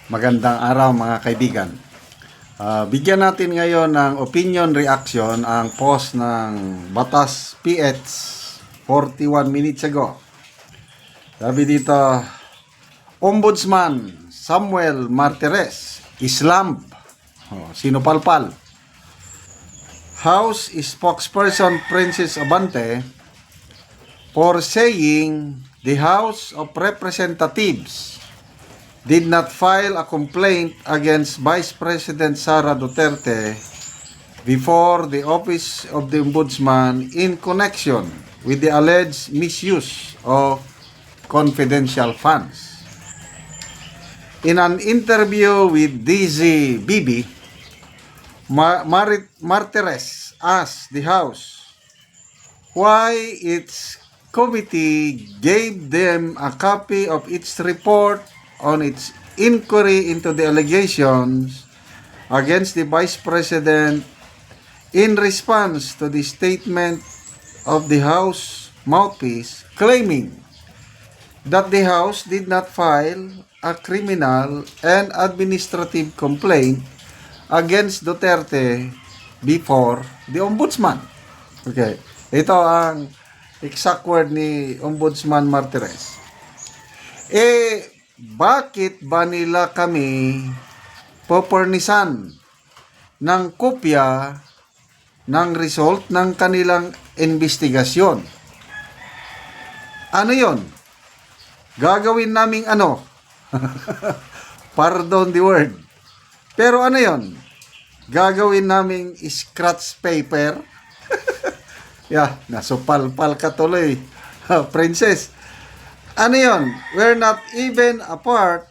Magandang araw mga kaibigan. Bigyan natin ngayon ng opinion reaction ang post ng Batas PH 41 minutes ago. Sabi dito, Ombudsman Samuel Martires, Islam, sinupalpal. House spokesperson Princess Abante for saying the House of Representatives did not file a complaint against Vice President Sara Duterte before the Office of the Ombudsman in connection with the alleged misuse of confidential funds. In an interview with DZBB, Martires asked the House why its committee gave them a copy of its report on its inquiry into the allegations against the Vice President in response to the statement of the House mouthpiece claiming that the House did not file a criminal and administrative complaint against Duterte before the Ombudsman. Okay, ito ang exact word ni Ombudsman Martires. Bakit ba nila kami popornisan ng kopya ng result ng kanilang investigasyon? Ano yon? Gagawin naming ano? Pardon the word. Pero ano yon? Gagawin naming scratch paper? Nasupalpal ka tuloy. Princess. Ano yun? We're not even a part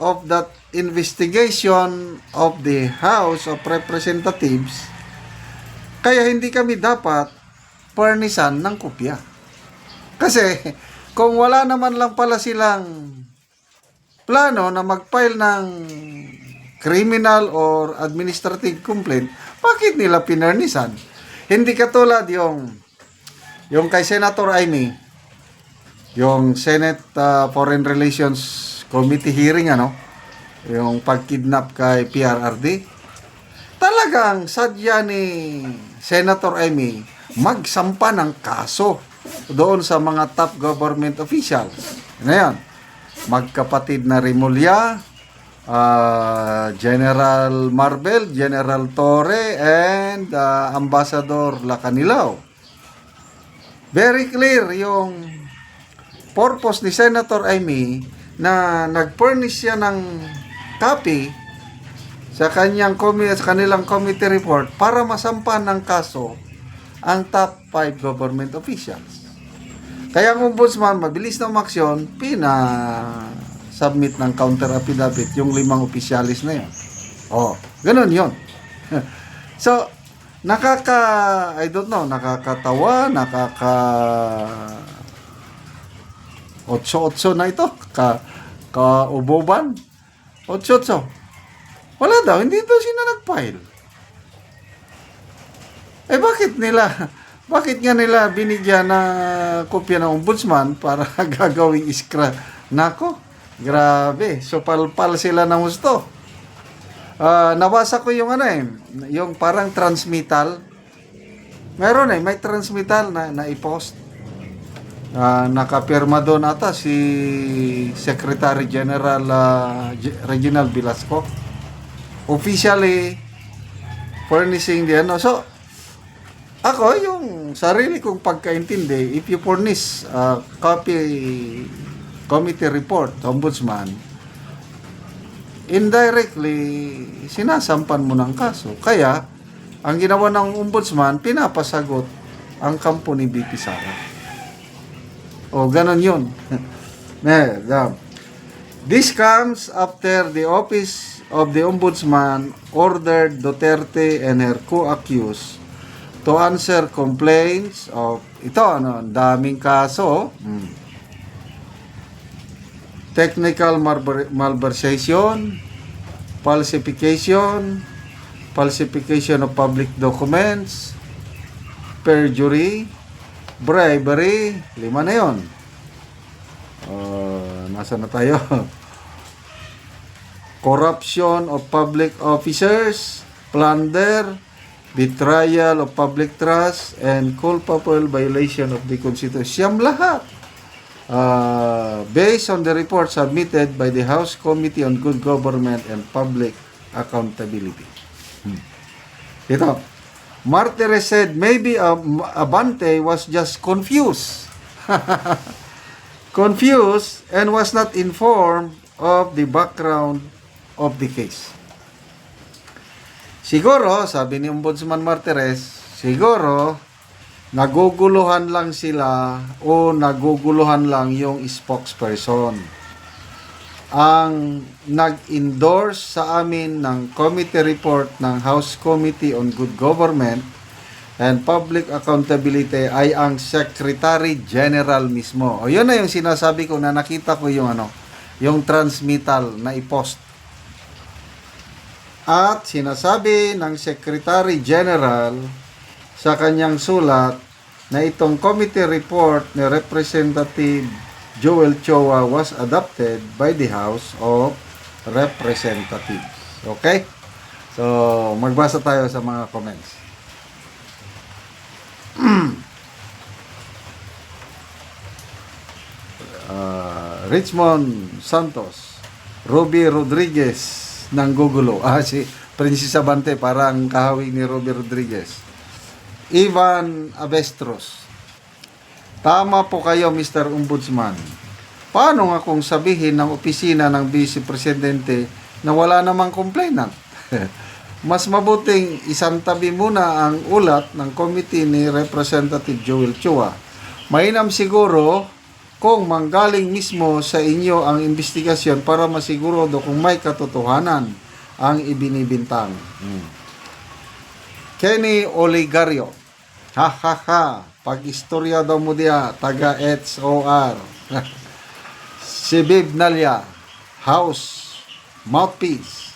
of that investigation of the House of Representatives. Kaya hindi kami dapat pernisan ng kopya. Kasi kung wala naman lang pala silang plano na mag-file ng criminal or administrative complaint, bakit nila pinernisan? Hindi katulad yung kay Senator Amy, yung Senate Foreign Relations Committee hearing, yung pagkidnap kay PRRD. Talagang sadya ni Senator Amy magsampa ng kaso doon sa mga top government officials. Ngayon, magkapatid na Rimulya, General Marbel, General Torre, and Ambassador Lacanilao. Very clear yung purpose ni Senator Amy na nag-furnish siya ng copy sa kanilang committee report para masampan ng kaso ang top 5 government officials. Kaya ang ombudsman, mabilis na umaksyon, submit ng counter affidavit yung 5 opisyalis na yun. Ganun yun. So, nakakatawa, otso na ito. Kauboban. Otso. Wala daw. Hindi daw sila nag-file. Bakit nga nila binigyan na kopya ng ombudsman para gagawing iskra? Nako, grabe. So, palpal sila ng gusto. Nabasa ko yung yung parang transmittal. Meron may transmittal na i-post. Nakapirma doon ata si Secretary General Reginald Velasco officially furnishing the So ako yung sarili kong pagkaintindi, if you furnish copy committee report ombudsman, indirectly sinasampan mo ng kaso. Kaya ang ginawa ng ombudsman, pinapasagot ang kampo ni BP Sara. Ganon yun. This comes after the Office of the Ombudsman ordered Duterte and her co-accused to answer complaints of daming kaso. Technical malversation, falsification of public documents, perjury, bribery, 5 na yun. Nasa na tayo? corruption of public officers, plunder, betrayal of public trust, and culpable violation of the Constitution. Siyam lahat. Based on the report submitted by the House Committee on Good Government and Public Accountability. Ito, Martires said maybe Abante was just confused. Confused and was not informed of the background of the case. Siguro, sabi ni Ombudsman Martires, siguro naguguluhan lang sila o naguguluhan lang yung spokesperson. Ang nag-endorse sa amin ng committee report ng House Committee on Good Government and Public Accountability ay ang Secretary General mismo. O yun na yung sinasabi ko na nakita ko yung yung transmittal na i-post. At sinasabi ng Secretary General sa kanyang sulat na itong committee report ni Representative Joel Chua was adopted by the House of Representatives. Okay? So, magbasa tayo sa mga comments. Richmond Santos, Ruby Rodriguez ng Gugulo. Si Princess Abante, parang kahawig ni Ruby Rodriguez. Ivan Abestros, tama po kayo, Mr. Ombudsman. Paano nga kung sabihin ng opisina ng Vice Presidente na wala namang complainant? Mas mabuting isantabi muna ang ulat ng committee ni Representative Joel Chua. Mainam siguro kung manggaling mismo sa inyo ang investigasyon para masigurado kung may katotohanan ang ibinibintang. Kenny Oligario, ha ha ha, pag-istorya daw mo diya, taga XOR. Si Bib Nalia, House, Mouthpiece.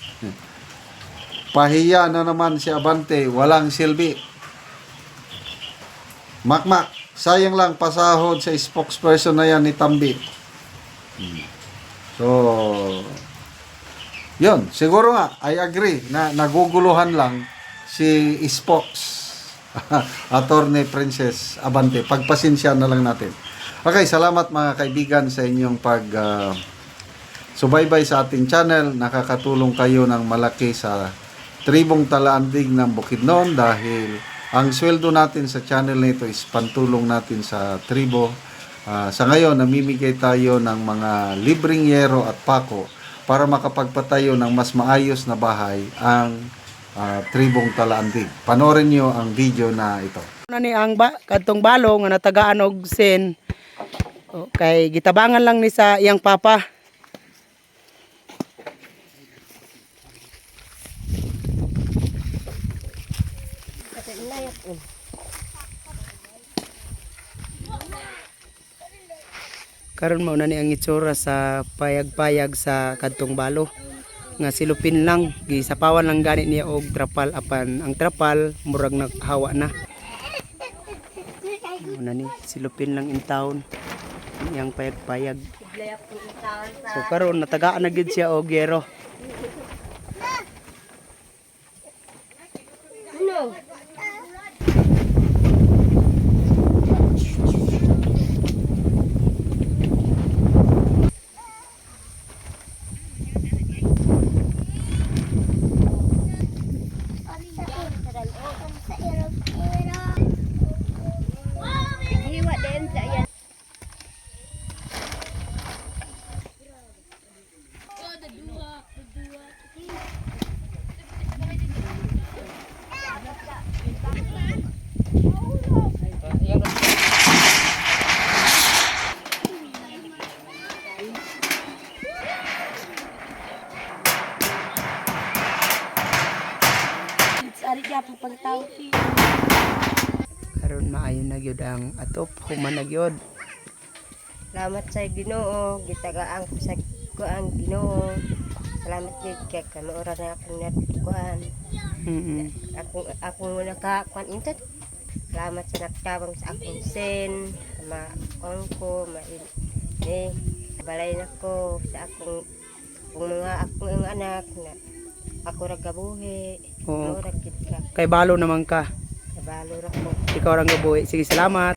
Pahiya na naman si Abante, walang silbi. Makmak, sayang lang pasahod sa spokesperson na yan ni Tambi. So, yun, siguro nga, I agree na naguguluhan lang si Spokes. Attorney Princess Abante. Pagpasensya na lang natin. Okay, salamat mga kaibigan sa inyong subaybay sa ating channel. Nakakatulong kayo ng malaki sa tribong Talaandig ng Bukidnon dahil ang sweldo natin sa channel nito is pantulong natin sa tribo. Sa ngayon, namimigay tayo ng mga libreng yero at pako para makapagpatayo ng mas maayos na bahay ang tribong Talaandig. Panoorin nyo ang video na ito. Ni ang kadtong balo nga natagaan og sen. Kay gitabangan lang ni sa iyang papa. Karon mao na ni ang itsura sa payag-payag sa kadtong balo. Nga silupin lang, gisapawan lang gani niya og trapal apan ang trapal murag naghawa na. Muna ni silupin lang in town yang payag-payag. So karon natagaan na gid siya og yero. No. Karon maayo na gyud ang atop human na gyud. Salamat sa Ginoo, gitagaan ko sa kuan Ginoo. Salamat gyud kay kanuoran na akong natukuan. Akong nakakuan inted. Salamat sa nagtabang sa akong sen, ma ko, balay na ko sa akong mga anak na ako ra gabuhi. Oo. Ano ra gid ka. Kay balo naman ka. Kabalo ra ko. Ikaw rang gabuhi. Sige, salamat.